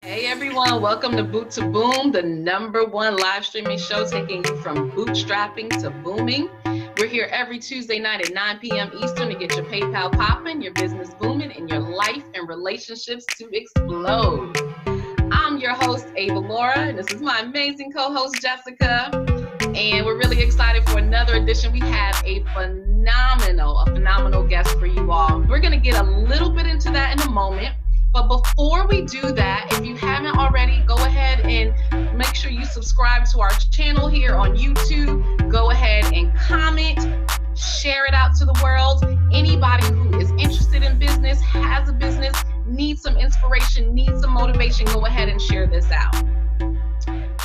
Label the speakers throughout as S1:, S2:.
S1: Hey everyone, welcome to Boot to Boom, the #1 live streaming show taking you from bootstrapping to booming. We're here every Tuesday night at 9 p.m. Eastern to get your PayPal popping, your business booming, and your life and relationships to explode. I'm your host, Avalaura, and this is my amazing co-host, Jessica. And we're really excited for another edition. We have a phenomenal guest for you all. We're going to get a little bit into that in a moment. But before we do that, if you haven't already, go ahead and make sure you subscribe to our channel here on YouTube. Go ahead and comment, share it out to the world. Anybody who is interested in business, has a business, needs some inspiration, needs some motivation, go ahead and share this out.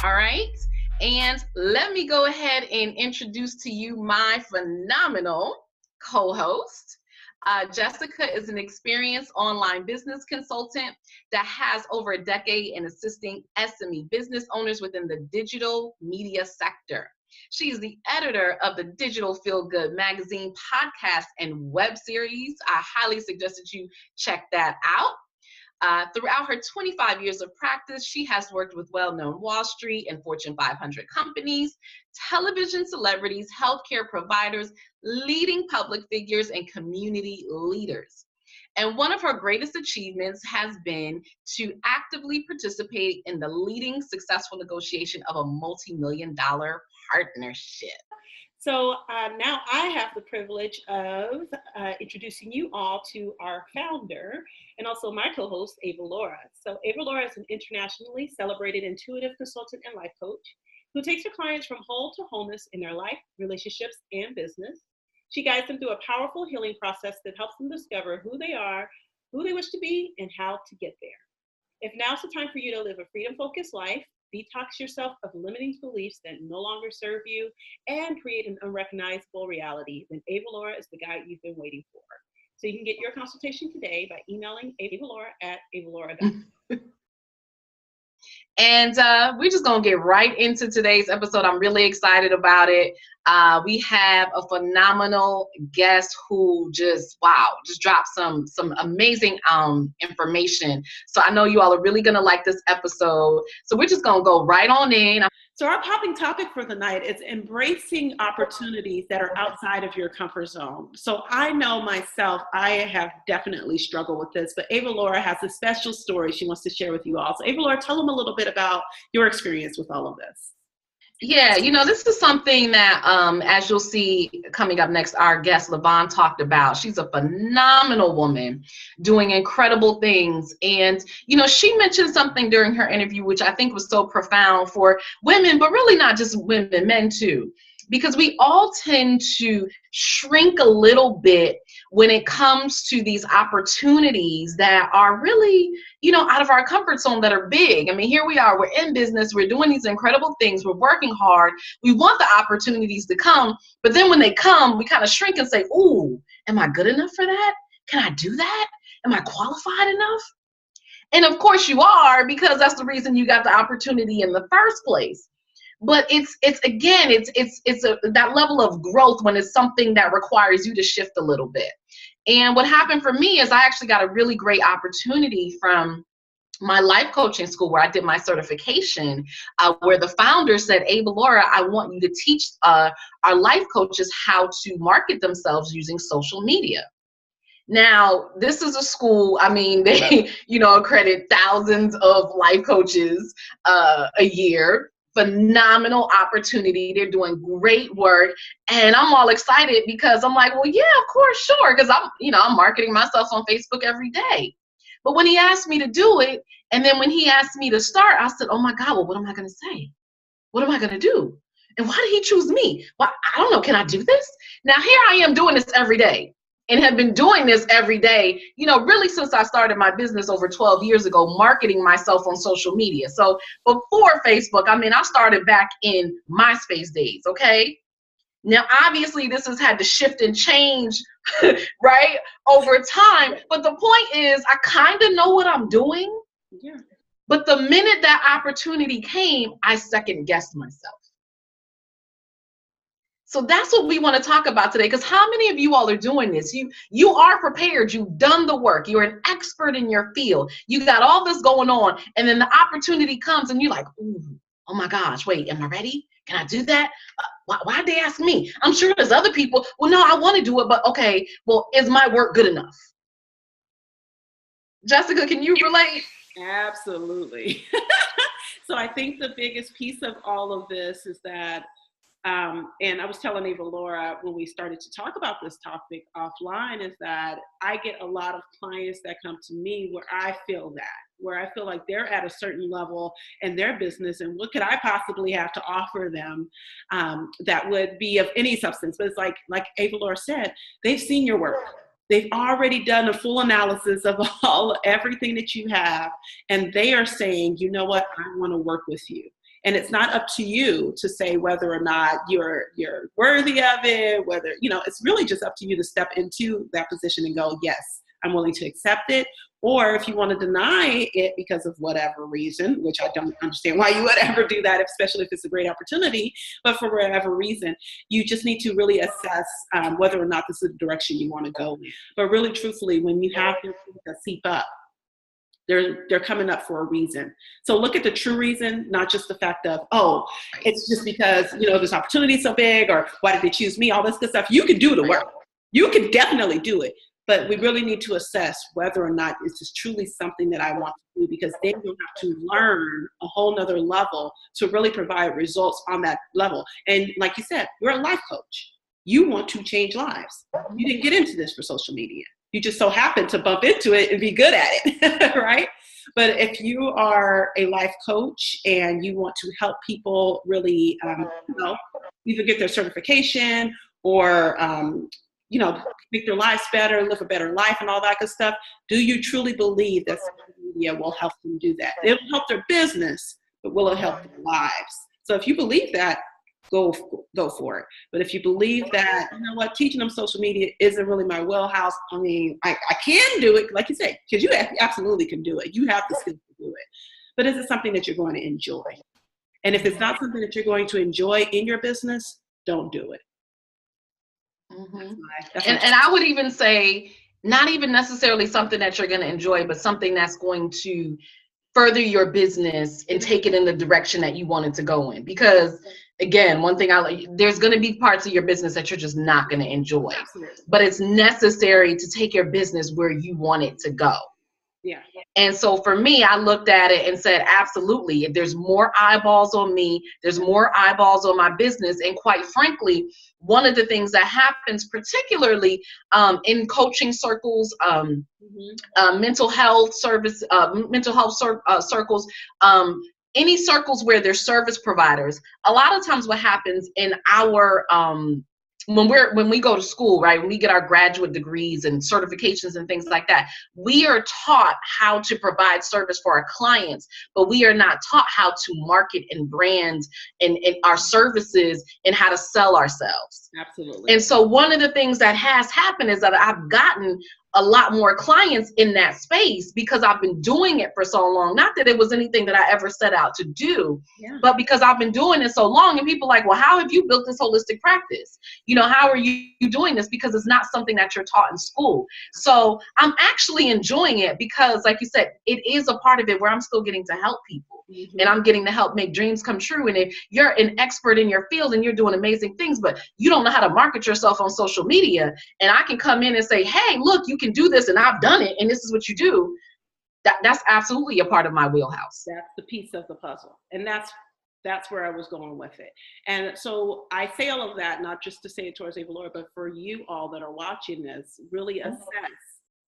S1: All right. And let me go ahead and introduce to you my phenomenal co-host. Jessica is an experienced online business consultant that has over a decade in assisting SME business owners within the digital media sector. She is the editor of the Digital Feel Good magazine, podcast, and web series. I highly suggest that you check that out. Throughout her 25 years of practice, she has worked with well-known Wall Street and Fortune 500 companies, television celebrities, healthcare providers, leading public figures, and community leaders. And one of her greatest achievements has been to actively participate in the leading successful negotiation of a multi-million-dollar partnership.
S2: So now I have the privilege of introducing you all to our founder and also my co-host, Avalaura. So Avalaura is an internationally celebrated intuitive consultant and life coach who takes her clients from whole to wholeness in their life, relationships, and business. She guides them through a powerful healing process that helps them discover who they are, who they wish to be, and how to get there. If now's the time for you to live a freedom-focused life, detox yourself of limiting beliefs that no longer serve you, and create an unrecognizable reality, then Avalaura is the guide you've been waiting for. So you can get your consultation today by emailing avalaura@avalaura.com.
S1: And we're just going to get right into today's episode. I'm really excited about it. We have a phenomenal guest who just dropped some amazing information. So I know you all are really going to like this episode. So we're just going to go right on in.
S2: So our popping topic for the night is embracing opportunities that are outside of your comfort zone. So I know myself, I have definitely struggled with this, but Avalaura has a special story she wants to share with you all. So Avalaura, tell them a little bit about your experience with all of this.
S1: Yeah, this is something that, as you'll see coming up next, our guest Lyvonne talked about. She's a phenomenal woman doing incredible things. And, she mentioned something during her interview, which I think was so profound for women, but really not just women, men too. Because we all tend to shrink a little bit when it comes to these opportunities that are really, out of our comfort zone, that are big. I mean, here we are, we're in business, we're doing these incredible things, we're working hard, we want the opportunities to come, but then when they come, we kind of shrink and say, ooh, am I good enough for that? Can I do that? Am I qualified enough? And of course you are, because that's the reason you got the opportunity in the first place. But it's that level of growth when it's something that requires you to shift a little bit. And what happened for me is I actually got a really great opportunity from my life coaching school where I did my certification, where the founder said, Avalaura, I want you to teach our life coaches how to market themselves using social media. Now, this is a school, they, accredit thousands of life coaches a year. Phenomenal opportunity. They're doing great work. And I'm all excited because I'm like, well, yeah, of course, sure. Because I'm marketing myself on Facebook every day. But when he asked me to do it, and then when he asked me to start, I said, oh my God, well, what am I going to say? What am I going to do? And why did he choose me? Well, I don't know. Can I do this? Now, here I am doing this every day. And have been doing this every day, really since I started my business over 12 years ago, marketing myself on social media. So before Facebook, I started back in MySpace days, okay? Now, obviously, this has had to shift and change, right, over time. But the point is, I kind of know what I'm doing.
S2: Yeah.
S1: But the minute that opportunity came, I second-guessed myself. So that's what we want to talk about today, because how many of you all are doing this? You are prepared. You've done the work. You're an expert in your field. You got all this going on, and then the opportunity comes and you're like, ooh, oh my gosh, wait, am I ready? Can I do that? Why'd they ask me? I'm sure there's other people. Well, no, I want to do it, but okay, well, is my work good enough? Jessica, can you relate?
S2: Absolutely. So I think the biggest piece of all of this is that, and I was telling Avalaura when we started to talk about this topic offline, is that I get a lot of clients that come to me where I feel like they're at a certain level in their business, and what could I possibly have to offer them that would be of any substance? But it's like Avalaura said, they've seen your work. They've already done a full analysis of everything that you have, and they are saying, you know what, I want to work with you. And it's not up to you to say whether or not you're worthy of it, whether, it's really just up to you to step into that position and go, yes, I'm willing to accept it. Or if you want to deny it because of whatever reason, which I don't understand why you would ever do that, especially if it's a great opportunity, but for whatever reason, you just need to really assess whether or not this is the direction you want to go. But really, truthfully, when you have things that seep up, they're coming up for a reason. So look at the true reason, not just the fact of, oh, it's just because, this opportunity is so big, or why did they choose me, all this good stuff. You can do the work. You can definitely do it. But we really need to assess whether or not this is truly something that I want to do, because then you'll have to learn a whole nother level to really provide results on that level. And like you said, you're a life coach. You want to change lives. You didn't get into this for social media. You just so happen to bump into it and be good at it, right? But if you are a life coach and you want to help people really, either get their certification or, make their lives better, live a better life and all that good stuff, do you truly believe that social media will help them do that? It'll help their business, but will it help their lives? So if you believe that, go for it. But if you believe that, teaching them social media isn't really my wheelhouse, I can do it, like you say, because you absolutely can do it. You have the skills to do it. But is it something that you're going to enjoy? And if it's not something that you're going to enjoy in your business, don't do it.
S1: Mm-hmm. And I would even say, not even necessarily something that you're going to enjoy, but something that's going to further your business and take it in the direction that you want it to go in. Because again, one thing there's going to be parts of your business that you're just not going to enjoy. Absolutely. But it's necessary to take your business where you want it to go.
S2: Yeah.
S1: And so for me, I looked at it and said, absolutely, if there's more eyeballs on me, there's more eyeballs on my business. And quite frankly, one of the things that happens, particularly in coaching circles, mental health service, circles, any circles where there's service providers, a lot of times what happens in our when we go to school, right, when we get our graduate degrees and certifications and things like that, we are taught how to provide service for our clients, but we are not taught how to market and brand and our services and how to sell ourselves.
S2: Absolutely.
S1: And so one of the things that has happened is that I've gotten a lot more clients in that space because I've been doing it for so long. Not that it was anything that I ever set out to do, but because I've been doing it so long, and people are like, well, how have you built this holistic practice? How are you doing this? Because it's not something that you're taught in school. So I'm actually enjoying it because, like you said, it is a part of it where I'm still getting to help people, and I'm getting to help make dreams come true. And if you're an expert in your field and you're doing amazing things, but you don't know how to market yourself on social media, and I can come in and say, hey, look, you can do this, and I've done it, and this is what you do. That's absolutely a part of my wheelhouse.
S2: That's the piece of the puzzle, and that's where I was going with it. And so I say all of that not just to say it towards Avalaura, but for you all that are watching this, really assess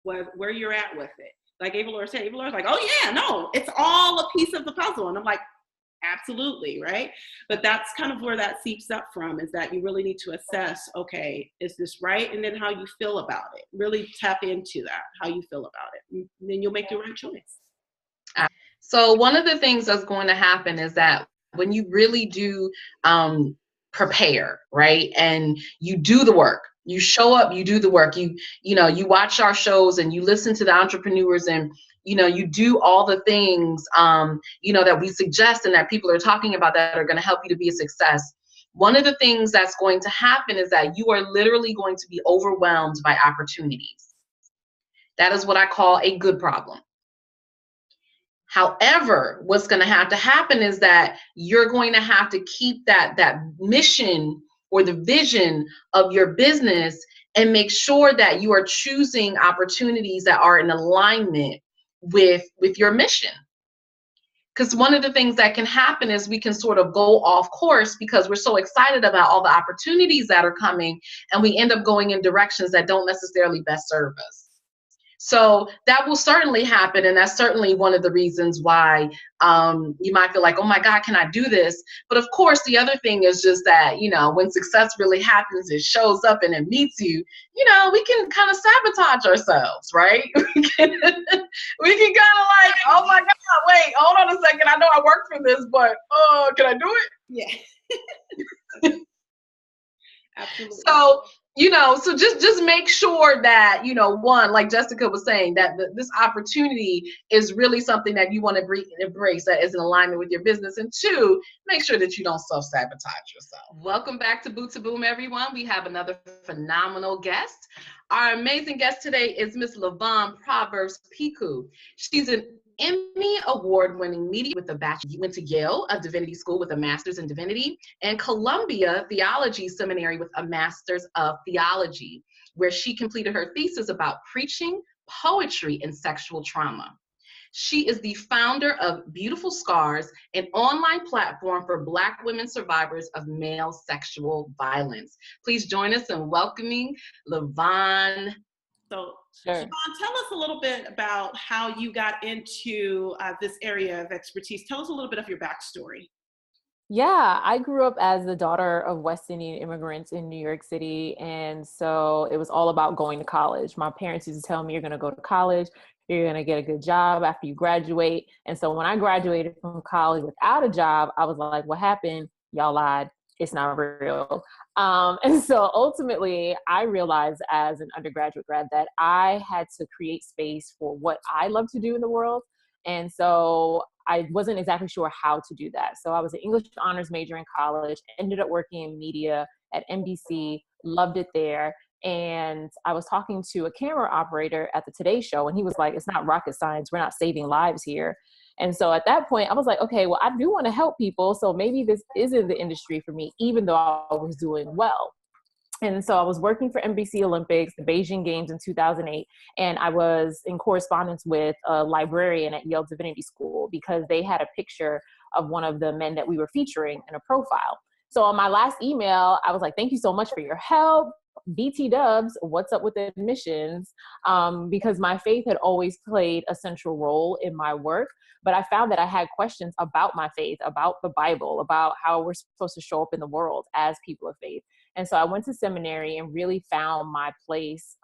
S2: where you're at with it. Like Avalaura said, Avalaura's like, oh yeah, no, it's all a piece of the puzzle, and I'm like, absolutely, right? But that's kind of where that seeps up from, is that you really need to assess, okay, is this right? And then how you feel about it. Really tap into that, how you feel about it. And then you'll make the right choice.
S1: So one of the things that's going to happen is that when you really do prepare, right, and you do the work, you show up, you do the work, you watch our shows and you listen to the entrepreneurs, and you do all the things that we suggest and that people are talking about that are going to help you to be a success. one of the things that's going to happen is that you are literally going to be overwhelmed by opportunities. That is what I call a good problem. However, what's going to have to happen is that you're going to have to keep that mission or the vision of your business and make sure that you are choosing opportunities that are in alignment with your mission. Because one of the things that can happen is we can sort of go off course because we're so excited about all the opportunities that are coming, and we end up going in directions that don't necessarily best serve us. So that will certainly happen, and that's certainly one of the reasons why you might feel like, oh my God, can I do this? But of course, the other thing is just that, when success really happens, it shows up and it meets you, we can kind of sabotage ourselves, right? we can kind of like, oh my God, wait, hold on a second. I know I worked for this, but can I do it?
S2: Yeah. Absolutely.
S1: So just make sure that, one, like Jessica was saying, that this opportunity is really something that you want to embrace, that is in alignment with your business. And two, make sure that you don't self-sabotage yourself. Welcome back to Boot to Boom, everyone. We have another phenomenal guest. Our amazing guest today is Miss Lyvonne Proverbs Picou. She's an Emmy-award-winning media with a bachelor. Went to Yale Divinity School with a Master's in Divinity, and Columbia Theology Seminary with a Master's of Theology, where she completed her thesis about preaching, poetry, and sexual trauma. She is the founder of Beautiful Scars, an online platform for Black women survivors of male sexual violence. Please join us in welcoming Lyvonne.
S2: So,
S3: sure.
S2: Lyvonne, tell us a little bit about how you got into this area of expertise. Tell us a little bit of your backstory.
S3: Yeah, I grew up as the daughter of West Indian immigrants in New York City. And so it was all about going to college. My parents used to tell me, you're going to go to college, you're going to get a good job after you graduate. And so when I graduated from college without a job, I was like, what happened? Y'all lied. It's not real. And so ultimately, I realized as an undergraduate grad that I had to create space for what I love to do in the world. And so I wasn't exactly sure how to do that. So I was an English honors major in college, ended up working in media at NBC, loved it there. And I was talking to a camera operator at the Today Show, and he was like, it's not rocket science. We're not saving lives here. And so at that point, I was like, okay, well, I do want to help people. So maybe this isn't the industry for me, even though I was doing well. And so I was working for NBC Olympics, the Beijing Games in 2008, and I was in correspondence with a librarian at Yale Divinity School because they had a picture of one of the men that we were featuring in a profile. So on my last email, I was like, thank you so much for your help. BT Dubs, what's up with the admissions? Because my faith had always played a central role in my work, but I found that I had questions about my faith, about the Bible, about how we're supposed to show up in the world as people of faith. And so I went to seminary and really found my place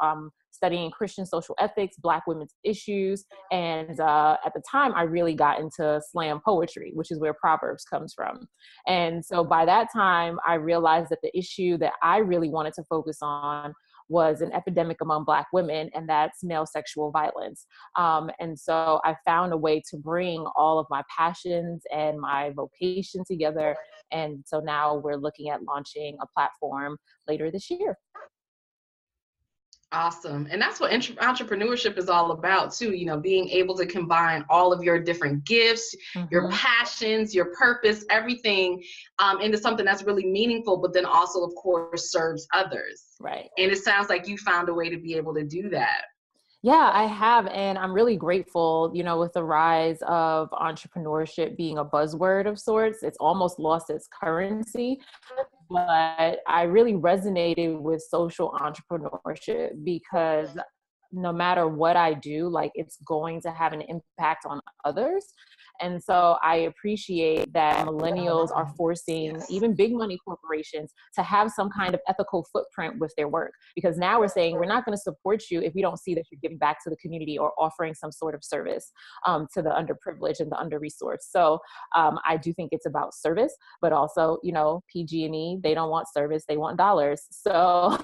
S3: studying Christian social ethics, Black women's issues. And at the time, I really got into slam poetry, which is where Proverbs comes from. And so by that time, I realized that the issue that I really wanted to focus on was an epidemic among Black women, and that's male sexual violence. And so I found a way to bring all of my passions and my vocation together. And so now we're looking at launching a platform later this year.
S1: Awesome. And that's what entrepreneurship is all about too, being able to combine all of your different gifts, your passions, your purpose, everything into something that's really meaningful, but then also, of course, serves others.
S3: Right.
S1: And it sounds like you found a way to be able to do that.
S3: Yeah, I have. And I'm really grateful, with the rise of entrepreneurship being a buzzword of sorts, it's almost lost its currency. But I really resonated with social entrepreneurship because no matter what I do, it's going to have an impact on others. And so I appreciate that millennials are forcing even big money corporations to have some kind of ethical footprint with their work. Because now we're saying we're not going to support you if we don't see that you're giving back to the community or offering some sort of service to the underprivileged and the under-resourced. So I do think it's about service, but also, PG&E, they don't want service, they want dollars. So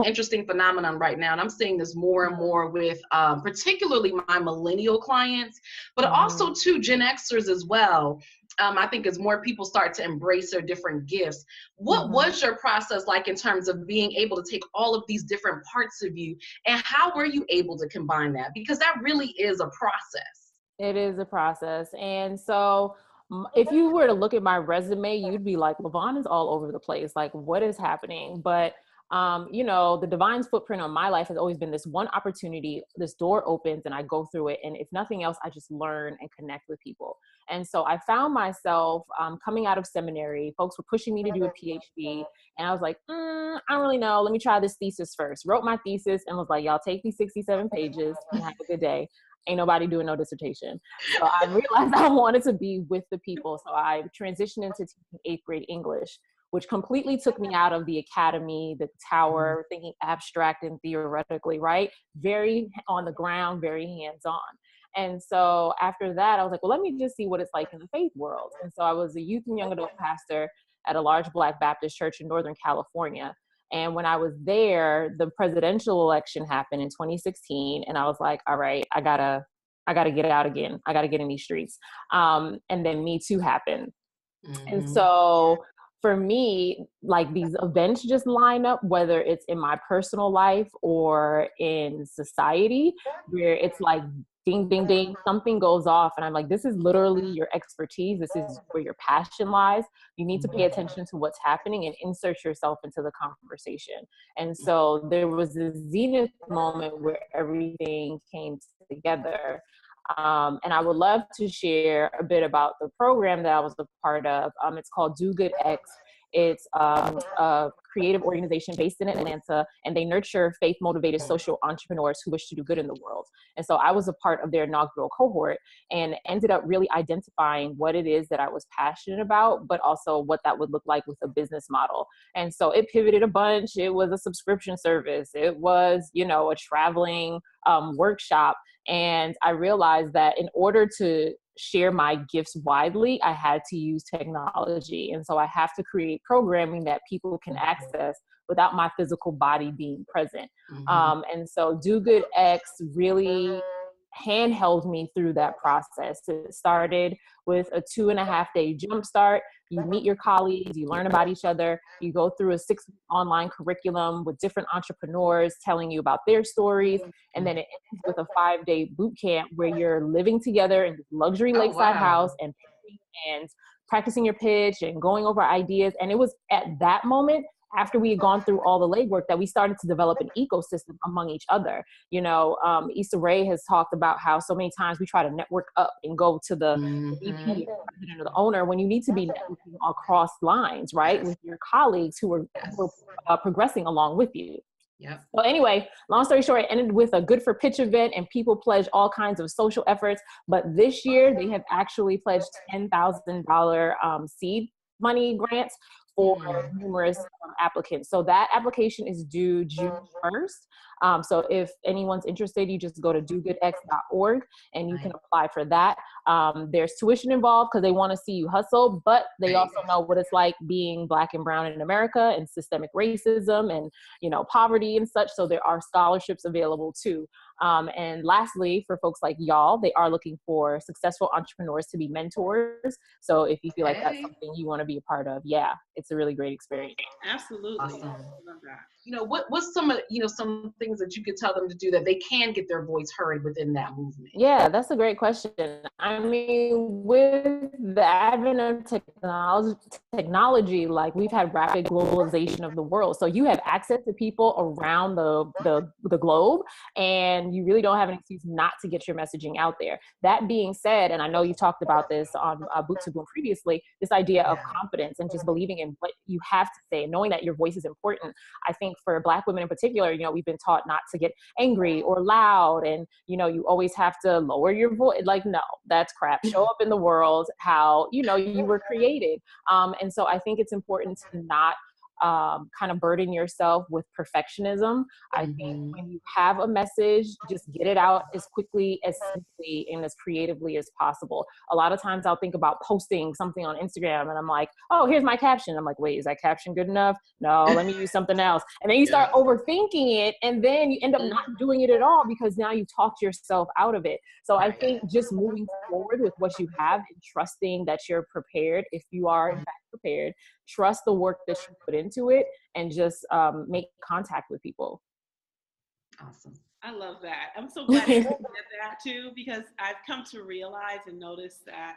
S1: interesting phenomenon right now. And I'm seeing this more and more with particularly my millennial clients, but also too Gen Xers as well. I think as more people start to embrace their different gifts. What
S3: Mhm.
S1: was your process like in terms of being able to take all of these different parts of you, and how were you able to combine that? Because that really is a process.
S3: It is a process. And so if you were to look at my resume, you'd be like, Lyvonne is all over the place. Like, what is happening? But, you know, the divine's footprint on my life has always been this one opportunity, this door opens and I go through it. And if nothing else, I just learn and connect with people. And so I found myself coming out of seminary, folks were pushing me to do a PhD. And I was like, I don't really know. Let me try this thesis first. Wrote my thesis and was like, y'all take these 67 pages and have a good day. Ain't nobody doing no dissertation. So I realized I wanted to be with the people. So I transitioned into teaching 8th grade English, which completely took me out of the academy, the tower, thinking abstract and theoretically, right? Very on the ground, very hands-on. And so after that, I was like, well, let me just see what it's like in the faith world. And so I was a youth and young adult pastor at a large Black Baptist church in Northern California. And when I was there, the presidential election happened in 2016. And I was like, all right, I gotta get out again. I gotta get in these streets. And then Me Too happened. And so for me, like these events just line up, whether it's in my personal life or in society, where it's like, ding, ding, ding, something goes off. And I'm like, this is literally your expertise. This is where your passion lies. You need to pay attention to what's happening and insert yourself into the conversation. And so there was this zenith moment where everything came together. And I would love to share a bit about the program that I was a part of. It's called Do Good X. It's a creative organization based in Atlanta, and they nurture faith-motivated social entrepreneurs who wish to do good in the world. And so I was a part of their inaugural cohort and ended up really identifying what it is that I was passionate about, but also what that would look like with a business model. And so it pivoted a bunch. It was a subscription service. It was, you know, a traveling workshop. And I realized that in order to share my gifts widely, I had to use technology. And so I have to create programming that people can access without my physical body being present. And so Do Good X really handheld me through that process. It started with a 2.5-day jumpstart. You meet your colleagues, you learn about each other, you go through a 6-week online curriculum with different entrepreneurs telling you about their stories. And then it ends with a 5-day boot camp where you're living together in this luxury lakeside house and practicing your pitch and going over ideas. And it was at that moment, after we had gone through all the legwork, that we started to develop an ecosystem among each other. You know, Issa Rae has talked about how so many times we try to network up and go to the VP, the president, or the owner, when you need to be networking across lines, right? With your colleagues who are progressing along with you. Well, anyway, long story short, it ended with a Good for Pitch event, and people pledged all kinds of social efforts. But this year, they have actually pledged $10,000 seed money grants for numerous applicants. So that application is due June 1st. So if anyone's interested, you just go to dogoodx.org and you can apply for that. There's tuition involved because they want to see you hustle, but they also know what it's like being Black and brown in America and systemic racism and, you know, poverty and such. So there are scholarships available too. And lastly, for folks like y'all, they are looking for successful entrepreneurs to be mentors. So if you feel like that's something you want to be a part of, yeah, it's a really great experience.
S2: Absolutely.
S1: Awesome.
S2: Love that.
S1: You know, what's some of, you know, some things that you could tell them to do that they can get their voice heard within that movement?
S3: Yeah, that's a great question. I mean, with the advent of technology, like we've had rapid globalization of the world. So you have access to people around the globe, and you really don't have an excuse not to get your messaging out there. That being said, and I know you talked about this on Boot to Boom previously, this idea of confidence and just believing in what you have to say, knowing that your voice is important. I think for Black women in particular, you know, we've been taught not to get angry or loud, and, you know, you always have to lower your voice. Like, no, that's crap. Show up in the world how, you know, you were created. And so I think it's important to not kind of burden yourself with perfectionism. I think when you have a message, just get it out as quickly, as simply, and as creatively as possible. A lot of times I'll think about posting something on Instagram and I'm like, oh, here's my caption. I'm like, wait, is that caption good enough? No, let me use something else. And then you start overthinking it, and then you end up not doing it at all because now you talked yourself out of it. So I think just moving forward with what you have and trusting that you're prepared, if you are in fact prepared, trust the work that you put into it, and just make contact with people.
S1: Awesome.
S2: I love that. I'm so glad you said that too, because I've come to realize and notice that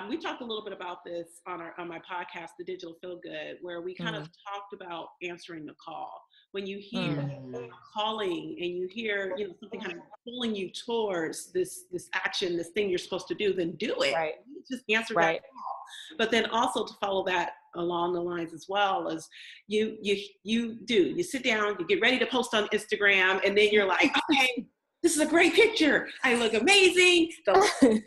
S2: we talked a little bit about this on my podcast, The Digital Feel Good, where we kind of talked about answering the call. When you hear calling and you hear, something kind of pulling you towards this action, this thing you're supposed to do, then do it.
S3: Right.
S2: Just answer that call. But then also to follow that along the lines as well as you sit down, you get ready to post on Instagram, and then you're like, okay, this is a great picture. I look amazing. Those good.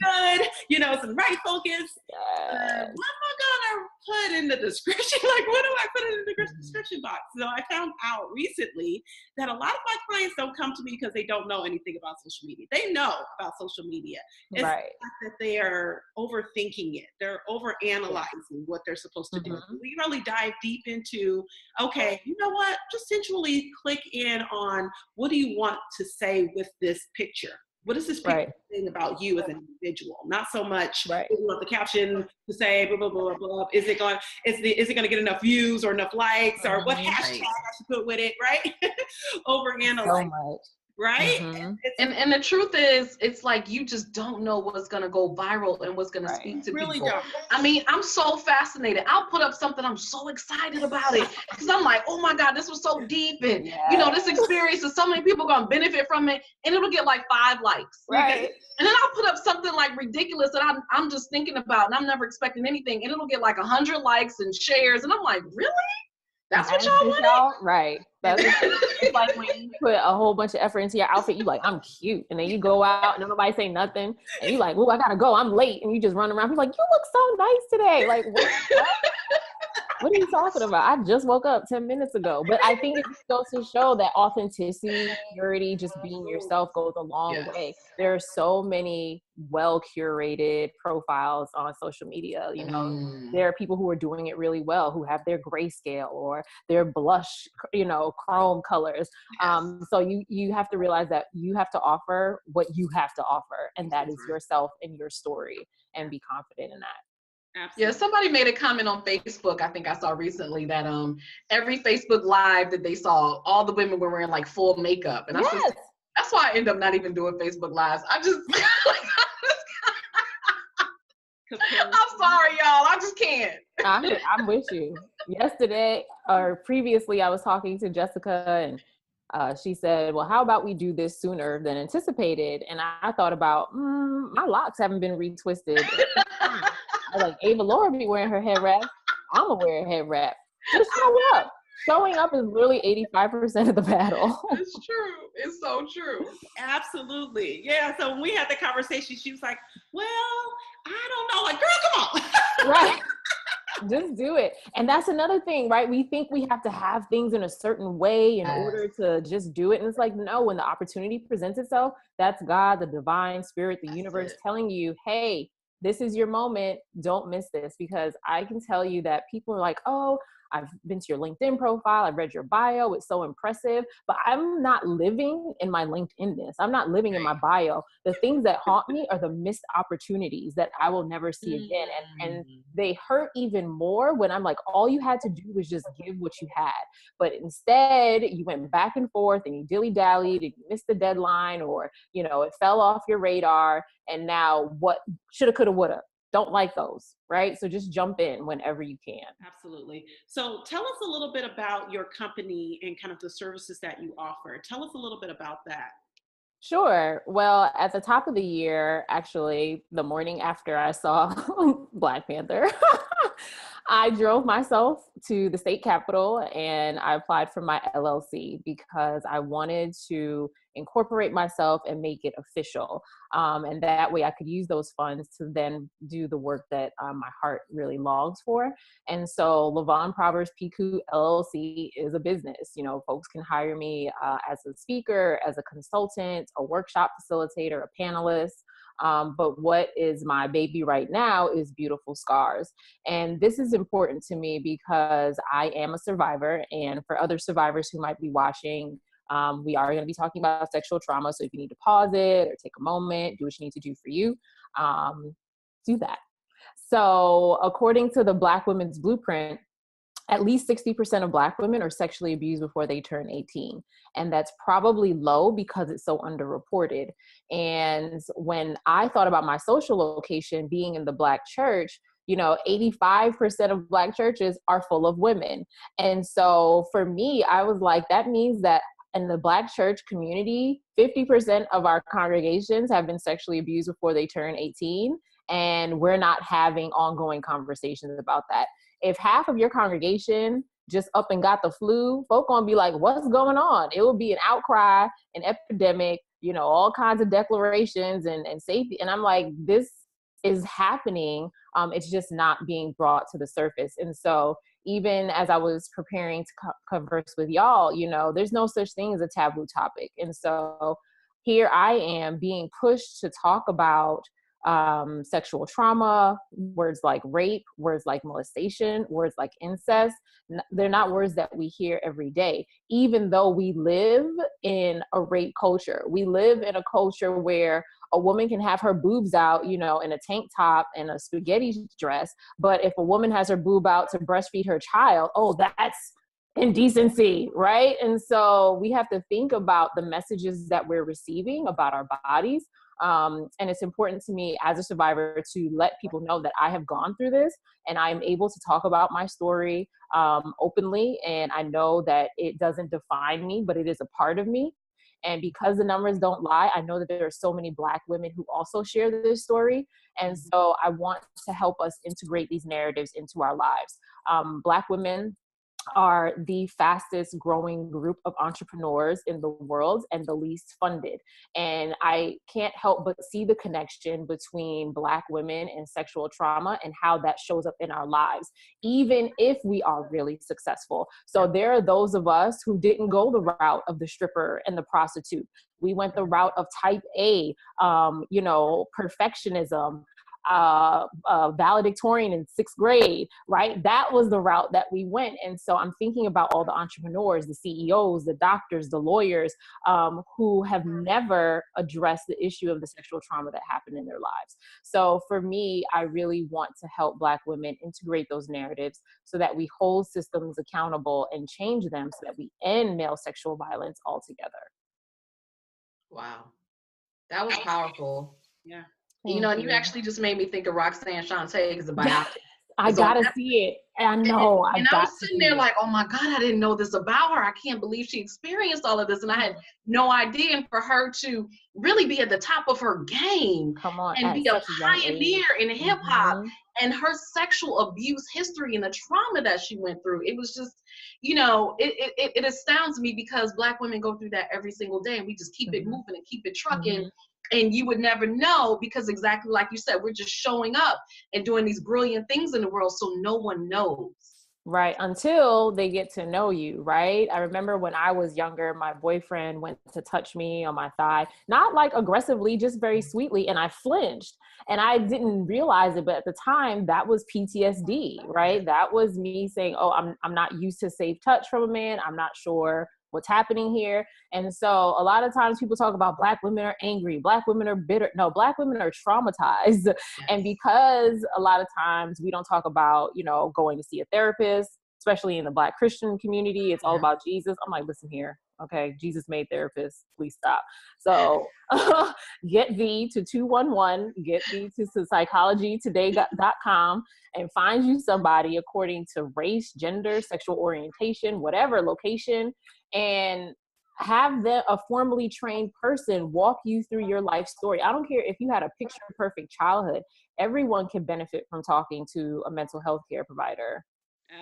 S2: It's in right focus. What am I gonna put in the description? Like, what do I put in the description box? So I found out recently that a lot of my clients don't come to me because they don't know anything about social media. They know about social media. It's the fact that they are overthinking it. They're overanalyzing what they're supposed to do. We really dive deep into, okay, you know what? Just sensually click in on, what do you want to say with this picture? What is this picture saying about you as an individual? Not so much what you want the caption to say, blah, blah, blah, blah. Is it going to get enough views or enough likes, or what hashtag I should put with it, right? Overanalyze. So right?
S1: And the truth is, it's like you just don't know what's going to go viral and what's going to speak to
S2: really
S1: people.
S2: Don't.
S1: I mean, I'm so fascinated. I'll put up something, I'm so excited about it because I'm like, oh my God, this was so deep, and this experience is so many people going to benefit from it, and it'll get like 5 likes.
S3: Right.
S1: And then I'll put up something like ridiculous that I'm just thinking about and I'm never expecting anything, and it'll get like 100 likes and shares, and I'm like, really? That's what y'all wanted?
S3: Right. That's it's like when you put a whole bunch of effort into your outfit, you like, I'm cute. And then you go out and nobody say nothing. And you like, oh, I gotta go, I'm late. And you just run around. People like, you look so nice today. Like, what are you talking about? I just woke up 10 minutes ago. But I think it goes to show that authenticity, purity, just being yourself goes a long way. There are so many well-curated profiles on social media. There are people who are doing it really well, who have their grayscale or their blush, chrome colors. So you have to realize that you have to offer what you have to offer, and that is yourself and your story, and be confident in that.
S2: Absolutely.
S1: Yeah, somebody made a comment on Facebook, I think I saw recently, that every Facebook Live that they saw, all the women were wearing like full makeup. And I said, that's why I end up not even doing Facebook Lives. I'm sorry, y'all. I just can't.
S3: I'm with you. Yesterday, or previously, I was talking to Jessica, and she said, well, how about we do this sooner than anticipated? And I thought about, my locks haven't been retwisted. I was like, Avalaura be wearing her head wrap. I'm gonna wear a head wrap. Just show up. Showing up is literally 85% of the battle.
S1: It's true. It's so true.
S2: Absolutely. Yeah. So when we had the conversation, she was like, well, I don't know. Like, girl, come on.
S3: Right. Just do it. And that's another thing, right? We think we have to have things in a certain way in order to just do it. And it's like, no, when the opportunity presents itself, that's God, the divine spirit, the universe telling you, hey, this is your moment. Don't miss this. Because I can tell you that people are like, oh, I've been to your LinkedIn profile. I've read your bio. It's so impressive. But I'm not living in my LinkedIn-ness. I'm not living in my bio. The things that haunt me are the missed opportunities that I will never see again. And they hurt even more when I'm like, all you had to do was just give what you had. But instead, you went back and forth and you dilly-dallied and you missed the deadline, or, it fell off your radar. And now what shoulda, coulda, woulda. Don't like those, right? So just jump in whenever you can.
S2: Absolutely. So tell us a little bit about your company and kind of the services that you offer. Tell us a little bit about that.
S3: Sure. Well, at the top of the year, actually, the morning after I saw Black Panther, I drove myself to the state capitol and I applied for my LLC because I wanted to incorporate myself and make it official. And that way I could use those funds to then do the work that my heart really longs for. And so Lyvonne Proverbs Picou LLC is a business. You know, folks can hire me as a speaker, as a consultant, a workshop facilitator, a panelist. But what is my baby right now is Beautiful Scars. And this is important to me because I am a survivor. And for other survivors who might be watching, we are going to be talking about sexual trauma. So if you need to pause it or take a moment, do what you need to do for you, do that. So according to the Black Women's Blueprint, at least 60% of Black women are sexually abused before they turn 18. And that's probably low because it's so underreported. And when I thought about my social location being in the Black church, you know, 85% of Black churches are full of women. And so for me, I was like, that means that in the Black church community, 50% of our congregations have been sexually abused before they turn 18. And we're not having ongoing conversations about that. If half of your congregation just up and got the flu, folk gonna be like, what's going on? It will be an outcry, an epidemic, you know, all kinds of declarations and safety. And I'm like, this is happening. It's just not being brought to the surface. And so even as I was preparing to converse with y'all, you know, there's no such thing as a taboo topic. And so here I am being pushed to talk about sexual trauma, words like rape, words like molestation, words like incest. They're not words that we hear every day, even though we live in a rape culture. We live in a culture where a woman can have her boobs out, you know, in a tank top and a spaghetti dress. But if a woman has her boob out to breastfeed her child, oh, that's indecency, right? And so we have to think about the messages that we're receiving about our bodies. And it's important to me as a survivor to let people know that I have gone through this and I am able to talk about my story openly. And I know that it doesn't define me, but it is a part of me. And because the numbers don't lie, I know that there are so many Black women who also share this story. And so I want to help us integrate these narratives into our lives. Black women are the fastest growing group of entrepreneurs in the world and the least funded. And I can't help but see the connection between Black women and sexual trauma and how that shows up in our lives, even if we are really successful. So there are those of us who didn't go the route of the stripper and the prostitute. We went the route of type A, you know, perfectionism, valedictorian in 6th grade, right? That was the route that we went. And so I'm thinking about all the entrepreneurs, the CEOs, the doctors, the lawyers, who have never addressed the issue of the sexual trauma that happened in their lives. So for me, I really want to help Black women integrate those narratives so that we hold systems accountable and change them so that we end male sexual violence altogether.
S1: Wow. That was powerful.
S2: Yeah.
S1: You know, and you actually just made me think of Roxanne Shante because about
S3: I gotta see it. I know.
S1: And I was sitting there like, oh my God, I didn't know this about her. I can't believe she experienced all of this. And I had no idea. And for her to really be at the top of her game and be a pioneer in hip hop and her sexual abuse history and the trauma that she went through, it was just, you know, it astounds me because Black women go through that every single day and we just keep it moving and keep it trucking. And you would never know because exactly like you said, we're just showing up and doing these brilliant things in the world so no one knows.
S3: Right, until they get to know you, right? I remember when I was younger, my boyfriend went to touch me on my thigh, not like aggressively, just very sweetly, and I flinched. And I didn't realize it, but at the time, that was PTSD, right? That was me saying, oh, I'm not used to safe touch from a man. I'm not sure what's happening here. And so a lot of times people talk about Black women are angry, Black women are bitter. No, Black women are traumatized. Yes. And because a lot of times we don't talk about, you know, going to see a therapist, especially in the Black Christian community, it's all about Jesus. I'm like, listen here. Okay, Jesus made therapists. Please stop. So get thee to 211, get thee to psychologytoday.com and find you somebody according to race, gender, sexual orientation, whatever location, and have a formally trained person walk you through your life story. I don't care if you had a picture perfect childhood. everyone can benefit from talking to a mental health care provider.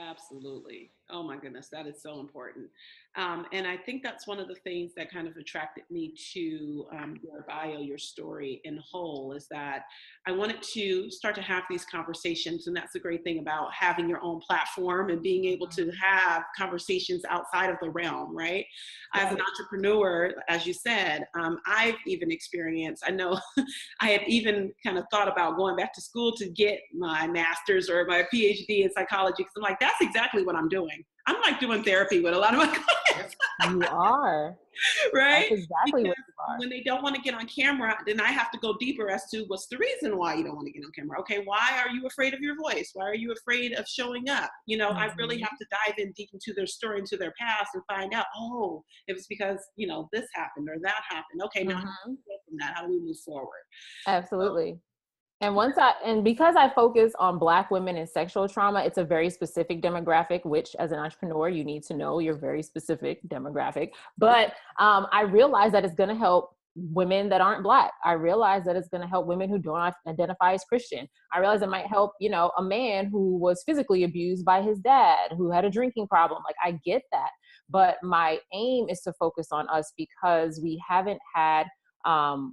S2: Absolutely. Oh my goodness, that is so important. And I think that's one of the things that kind of attracted me to your bio, your story in whole, is that I wanted to start to have these conversations. And that's the great thing about having your own platform and being able to have conversations outside of the realm, right? As an entrepreneur, as you said, I've even experienced, I know I have even kind of thought about going back to school to get my master's or my PhD in psychology, because I'm like, that's exactly what I'm doing. I'm like doing therapy with a lot of my clients.
S3: You are.
S2: Right?
S3: That's exactly what
S2: Because
S3: you are.
S2: when they don't want to get on camera, then I have to go deeper as to what's the reason why you don't want to get on camera. Okay, why are you afraid of your voice? Why are you afraid of showing up? You know, I really have to dive in deep into their story, into their past, and find out, oh, it was because, you know, this happened or that happened. Okay, now how do we go from that? How do we move forward?
S3: Absolutely. And because I focus on Black women and sexual trauma, it's a very specific demographic, which as an entrepreneur, you need to know your very specific demographic. But I realize that it's going to help women that aren't Black. I realize that it's going to help women who don't identify as Christian. I realize it might help, you know, a man who was physically abused by his dad, who had a drinking problem. Like, I get that. But my aim is to focus on us because we haven't had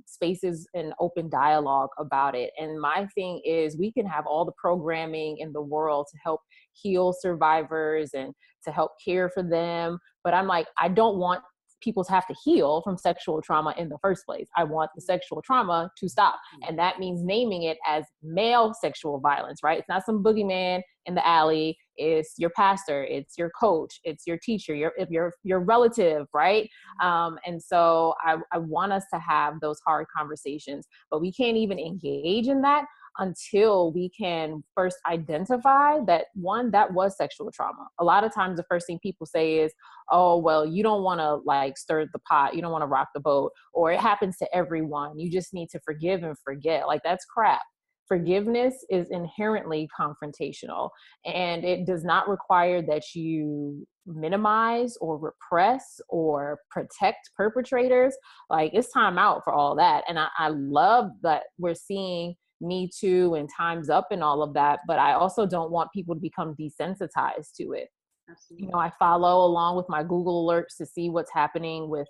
S3: spaces and open dialogue about it. And my thing is, we can have all the programming in the world to help heal survivors and to help care for them. But I'm like, I don't want people to have to heal from sexual trauma in the first place. I want the sexual trauma to stop. And that means naming it as male sexual violence, right? It's not some boogeyman in the alley. It's your pastor, it's your coach, it's your teacher, your relative, right? And so I want us to have those hard conversations, but we can't even engage in that until we can first identify that, one, that was sexual trauma. A lot of times the first thing people say is, oh, well, you don't want to like stir the pot. You don't want to rock the boat, or it happens to everyone. You just need to forgive and forget. Like, that's crap. Forgiveness is inherently confrontational, and it does not require that you minimize or repress or protect perpetrators. Like, it's time out for all that. And I love that we're seeing Me Too and Time's Up and all of that, but I also don't want people to become desensitized to it. Absolutely. You know, I follow along with my Google alerts to see what's happening with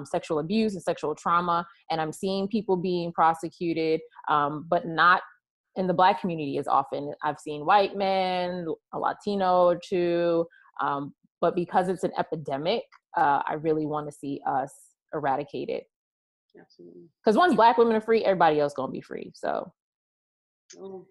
S3: sexual abuse and sexual trauma, and I'm seeing people being prosecuted, but not in the Black community as often. I've seen white men, a Latino or two, but because it's an epidemic, I really want to see us eradicate it. Absolutely. Because once Black women are free, everybody else gonna be free. So.
S1: Oh.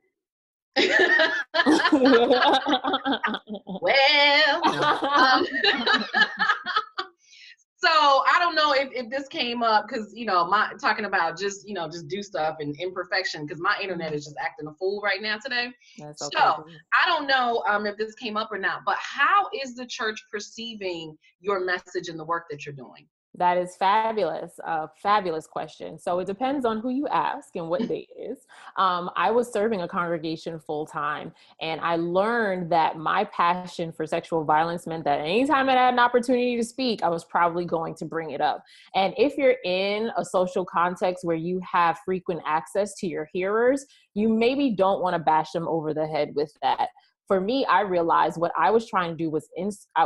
S1: So I don't know if this came up because, you know, my talking about just do stuff and imperfection, because my internet is just acting a fool right now today. That's okay. So I don't know if this came up or not, but how is the church perceiving your message and the work that you're doing?
S3: That is fabulous. Fabulous question. So it depends on who you ask and what day it is. I was serving a congregation full time, and I learned that my passion for sexual violence meant that anytime I had an opportunity to speak, I was probably going to bring it up. And if you're in a social context where you have frequent access to your hearers, you maybe don't want to bash them over the head with that. For me, I realized what I was trying to do was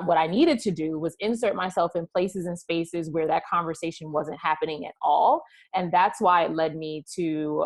S3: what I needed to do was insert myself in places and spaces where that conversation wasn't happening at all. And that's why it led me to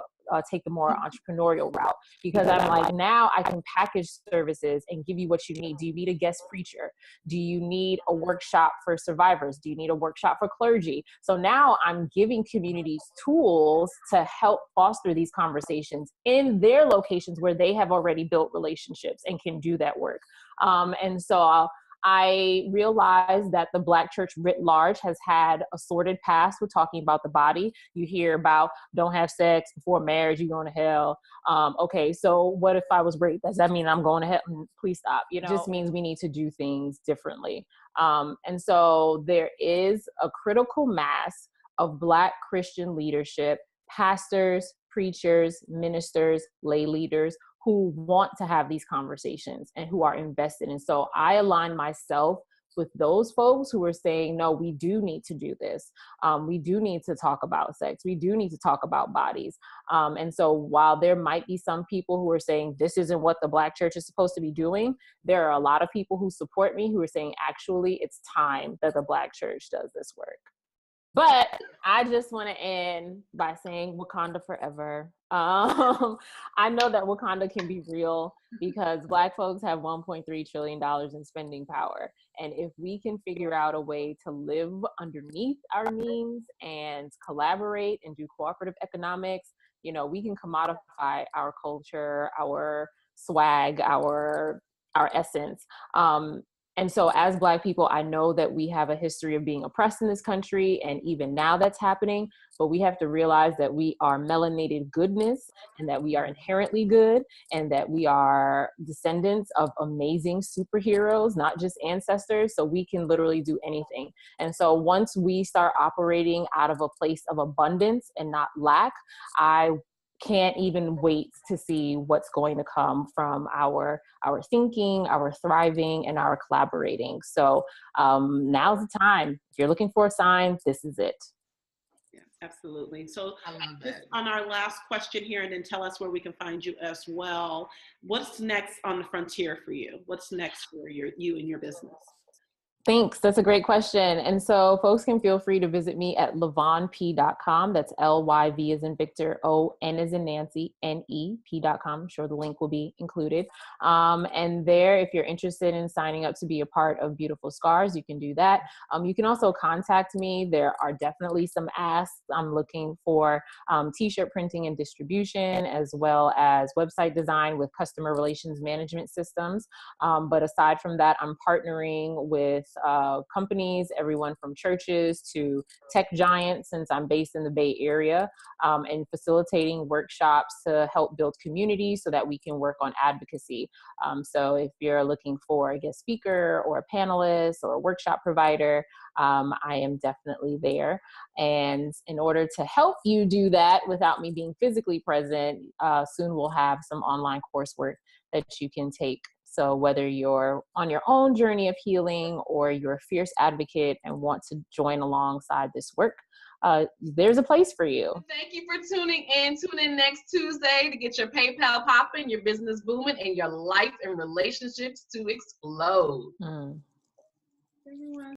S3: take the more entrepreneurial route, because I'm like, now I can package services and give you what you need. Do you need a guest preacher? Do you need a workshop for survivors? Do you need a workshop for clergy? So now I'm giving communities tools to help foster these conversations in their locations where they have already built relationships and can do that work. And so I realized that the Black church writ large has had a sordid past with talking about the body. You hear about don't have sex before marriage, you're going to hell. Okay, so what if I was raped? Does that mean I'm going to hell? Please stop. You know, it just means we need to do things differently. And so there is a critical mass of Black Christian leadership, pastors, preachers, ministers, lay leaders, who want to have these conversations and who are invested. And so I align myself with those folks who are saying, no, we do need to do this. We do need to talk about sex. We do need to talk about bodies. And so while there might be some people who are saying this isn't what the Black church is supposed to be doing, there are a lot of people who support me who are saying, actually, it's time that the Black church does this work. But I just want to end by saying Wakanda forever. I know that Wakanda can be real because Black folks have $1.3 trillion in spending power. And if we can figure out a way to live underneath our means and collaborate and do cooperative economics, you know, we can commodify our culture, our swag, our essence. And so as Black people, I know that we have a history of being oppressed in this country, and even now that's happening, but we have to realize that we are melanated goodness, and that we are inherently good, and that we are descendants of amazing superheroes, not just ancestors, so we can literally do anything. And so once we start operating out of a place of abundance and not lack, I can't even wait to see what's going to come from our thinking, our thriving, and our collaborating. So now's the time. If you're looking for a sign, this is it.
S2: Yeah, absolutely. So
S1: I love
S2: just
S1: that.
S2: on our last question here, and then tell us where we can find you as well. What's next on the frontier for you? What's next for you and your business?
S3: Thanks. That's a great question. And so folks can feel free to visit me at lyvonnep.com. That's Lyv as in Victor, O-N as in Nancy, N-E-P.com. I'm sure the link will be included. And there, if you're interested in signing up to be a part of Beautiful Scars, you can do that. You can also contact me. There are definitely some asks. I'm looking for t-shirt printing and distribution, as well as website design with customer relations management systems. But aside from that, I'm partnering with companies, everyone from churches to tech giants, since I'm based in the Bay Area, and facilitating workshops to help build community so that we can work on advocacy. So if you're looking for a guest speaker or a panelist or a workshop provider, I am definitely there. And in order to help you do that without me being physically present, soon we'll have some online coursework that you can take. So whether you're on your own journey of healing or you're a fierce advocate and want to join alongside this work, there's a place for you.
S1: Thank you for tuning in. Tune in next Tuesday to get your PayPal popping, your business booming, and your life and relationships to explode.
S3: Mm.
S2: Everyone.